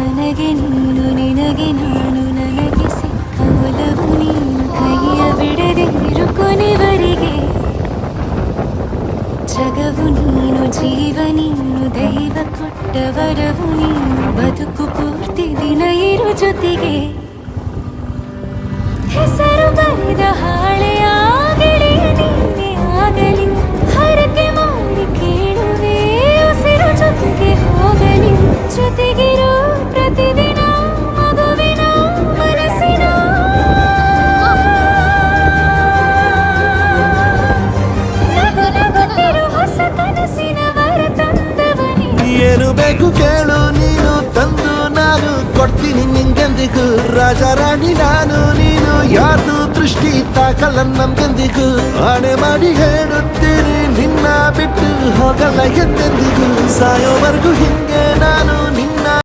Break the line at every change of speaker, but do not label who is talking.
ನನಗೆ ನೀನು ನಿನಗೆ ನಾನು ನನಗೆ ಸಿಕ್ಕ ಒಲವು ನೀನು ಕೈಯ ಬಿಡದಿರು ಕೊನೆವರೆಗೆ ಜಗವು ನೀನು ಜೀವ ನೀನು ದೈವ ಕೊಟ್ಟ ವರವು ನೀನು ಬದುಕು ಪೂರ್ತಿ ದಿನ ಇರು ಜೊತೆಗೆ ಹೆಸರು ಬರೆದ ಹಾಳೆಯಾಗಲಿ ನೀನೆ ಆಗಲಿ ಹರಕೆ ಮಾಡಿ ಕೇಳುವೆ ಉಸಿರು ಜೊತೆಗೆ ಹೋಗಲಿ ಜೊತೆಗಿರೋ ಪ್ರತಿದಿನ ಮಗುವಿನ ಮನಸ್ಸಿನ ನಗು ನಗುತ್ತಿರು ಹೊಸ ಕನಸಿನ ವರ ತಂದವನೇ
ಏನು ಬೇಕು ಕೇಳು ನೀನು ತಂದು ನಾನು ಕೊಡ್ತೀನಿ ನಿಂಗೆಂದಿಗೂ ರಾಜ ರಾಣಿ ನಾನು ನೀನು ಯಾರ್ದು ದೃಷ್ಟಿ ತಾಕಲ್ಲ ನಮ್ಗೆಂದಿಗೂ ಆಣೆ ಮಾಡಿ ಹೇಳುತ್ತೀನಿ ನಿನ್ನ ಬಿಟ್ಟು ಹೋಗಲ್ಲ ಎಂದೆಂದಿಗೂ ಸಾಯೋವರೆಗೂ ಹಿಂಗೆ ನಾನು